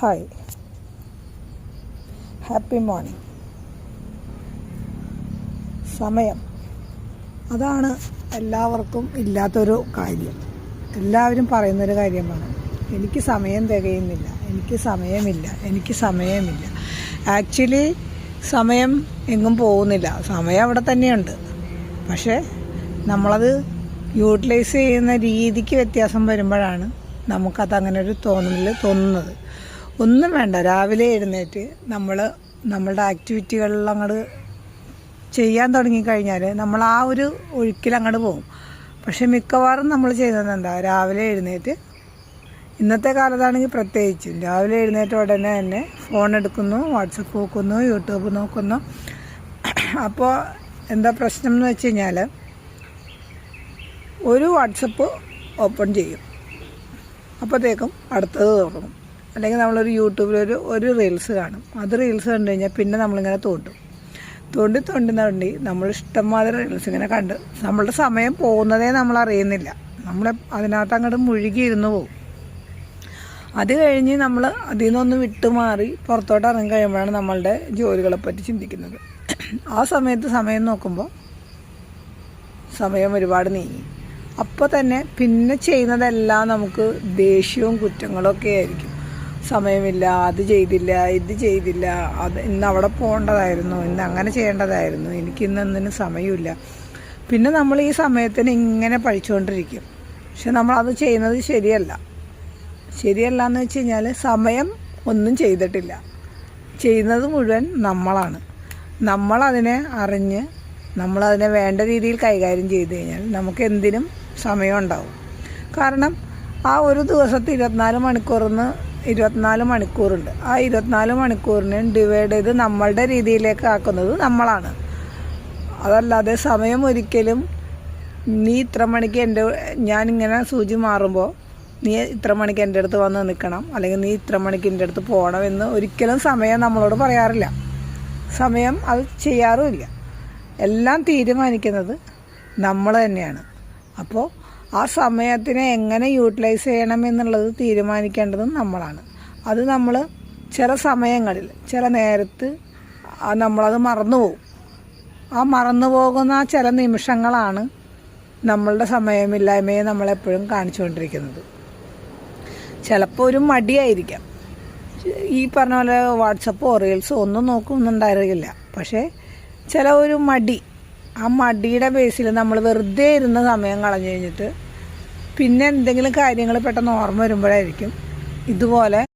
Hi, happy morning. സമയം അതാണ് എല്ലാവർക്കും ഇല്ലാത്തൊരു കാര്യം. എല്ലാവരും പറയുന്നൊരു കാര്യമാണ്, എനിക്ക് സമയം തികയുന്നില്ല, എനിക്ക് സമയമില്ല. ആക്ച്വലി സമയം എങ്ങും പോകുന്നില്ല, സമയം അവിടെ തന്നെയുണ്ട്. പക്ഷേ നമ്മളത് യൂട്ടിലൈസ് ചെയ്യുന്ന രീതിക്ക് വ്യത്യാസം വരുമ്പോഴാണ് നമുക്കത് അങ്ങനെ ഒരു തോന്നുന്നത്. ഒന്നും വേണ്ട, രാവിലെ എഴുന്നേറ്റ് നമ്മളുടെ ആക്ടിവിറ്റികളിൽ അങ്ങോട്ട് ചെയ്യാൻ തുടങ്ങിക്കഴിഞ്ഞാൽ നമ്മൾ ആ ഒരു ഒഴുക്കിൽ അങ്ങോട്ട് പോകും. പക്ഷെ മിക്കവാറും നമ്മൾ ചെയ്യുന്നത് എന്താ, രാവിലെ എഴുന്നേറ്റ്, ഇന്നത്തെ കാലത്താണെങ്കിൽ പ്രത്യേകിച്ചും രാവിലെ എഴുന്നേറ്റ് ഉടനെ തന്നെ ഫോൺ എടുക്കുന്നു, വാട്സപ്പ് നോക്കുന്നു, യൂട്യൂബ് നോക്കുന്നു. അപ്പോൾ എന്താ പ്രശ്നം എന്ന് വെച്ച് കഴിഞ്ഞാൽ, ഒരു വാട്സപ്പ് ഓപ്പൺ ചെയ്യും, അപ്പോഴത്തേക്കും അടുത്തത് തുറക്കും. അല്ലെങ്കിൽ നമ്മളൊരു യൂട്യൂബിൽ ഒരു റീൽസ് കാണും. അത് റീൽസ് കണ്ടു കഴിഞ്ഞാൽ പിന്നെ നമ്മളിങ്ങനെ തോണ്ടി നമ്മൾ ഇഷ്ടംമാതിരി റീൽസ് ഇങ്ങനെ കണ്ട് നമ്മളുടെ സമയം പോകുന്നതേ നമ്മൾ അറിയുന്നില്ല. നമ്മൾ അതിനകത്ത് അങ്ങോട്ട് മുഴുകിയിരുന്ന് പോകും. അത് കഴിഞ്ഞ് നമ്മൾ അതിൽ നിന്നൊന്ന് വിട്ടുമാറി പുറത്തോട്ട് ഇറങ്ങി കഴിയുമ്പോഴാണ് നമ്മളുടെ ജോലികളെപ്പറ്റി ചിന്തിക്കുന്നത്. ആ സമയത്ത് സമയം നോക്കുമ്പോൾ സമയം ഒരുപാട് നീങ്ങി. അപ്പോൾ തന്നെ പിന്നെ ചെയ്യുന്നതെല്ലാം നമുക്ക് ദേഷ്യവും കുറ്റങ്ങളും ഒക്കെ ആയിരിക്കും. സമയമില്ല, അത് ചെയ്തില്ല, ഇത് ചെയ്തില്ല, ഇന്ന് അവിടെ പോകേണ്ടതായിരുന്നു, ഇന്ന് അങ്ങനെ ചെയ്യേണ്ടതായിരുന്നു, എനിക്കിന്നൊന്നിനും സമയമില്ല. പിന്നെ നമ്മൾ ഈ സമയത്തിന് ഇങ്ങനെ പഴിച്ചുകൊണ്ടിരിക്കും. പക്ഷെ നമ്മളത് ചെയ്യുന്നത് ശരിയല്ല എന്ന് വെച്ച് കഴിഞ്ഞാൽ, സമയം ഒന്നും ചെയ്തിട്ടില്ല, ചെയ്യുന്നത് മുഴുവൻ നമ്മളാണ്. നമ്മളതിനെ അറിഞ്ഞ് നമ്മളതിനെ വേണ്ട രീതിയിൽ കൈകാര്യം ചെയ്ത് കഴിഞ്ഞാൽ നമുക്ക് എന്തിനും സമയം ഉണ്ടാവും. കാരണം ആ ഒരു ദിവസത്തെ 24 മണിക്കൂറുണ്ട്. ആ 24 മണിക്കൂറിനെ ഡിവൈഡ് ചെയ്ത് നമ്മളുടെ രീതിയിലേക്ക് ആക്കുന്നത് നമ്മളാണ്. അതല്ലാതെ സമയം ഒരിക്കലും നീ ഇത്ര മണിക്ക് ഞാനിങ്ങനെ സൂചി മാറുമ്പോൾ നീ ഇത്ര മണിക്ക് എൻ്റെ അടുത്ത് വന്ന് നിൽക്കണം, അല്ലെങ്കിൽ നീ ഇത്ര മണിക്ക് എൻ്റെ അടുത്ത് പോകണം എന്ന് ഒരിക്കലും സമയം നമ്മളോട് പറയാറില്ല. സമയം അത് ചെയ്യാറുമില്ല. എല്ലാം തീരുമാനിക്കുന്നത് നമ്മൾ തന്നെയാണ്. അപ്പോൾ ആ സമയത്തിനെ എങ്ങനെ യൂട്ടിലൈസ് ചെയ്യണം എന്നുള്ളത് തീരുമാനിക്കേണ്ടതും നമ്മളാണ്. അത് നമ്മൾ ചില സമയങ്ങളിൽ, ചില നേരത്ത് നമ്മളത് മറന്നുപോകും. ആ മറന്നു പോകുന്ന ആ ചില നിമിഷങ്ങളാണ് നമ്മളുടെ സമയമില്ലായ്മയെ നമ്മളെപ്പോഴും കാണിച്ചുകൊണ്ടിരിക്കുന്നത്. ചിലപ്പോൾ ഒരു മടിയായിരിക്കാം, ഈ പറഞ്ഞ പോലെ വാട്സപ്പോ റീൽസോ ഒന്നും നോക്കുന്നുണ്ടായിരിക്കില്ല. പക്ഷേ ചില ഒരു മടി, ആ മടിയുടെ ബേസിൽ നമ്മൾ വെറുതെ ഇരുന്ന സമയം കളഞ്ഞു കഴിഞ്ഞിട്ട് പിന്നെ എന്തെങ്കിലും കാര്യങ്ങൾ പെട്ടെന്ന് ഓർമ്മ വരുമ്പോഴായിരിക്കും ഇതുപോലെ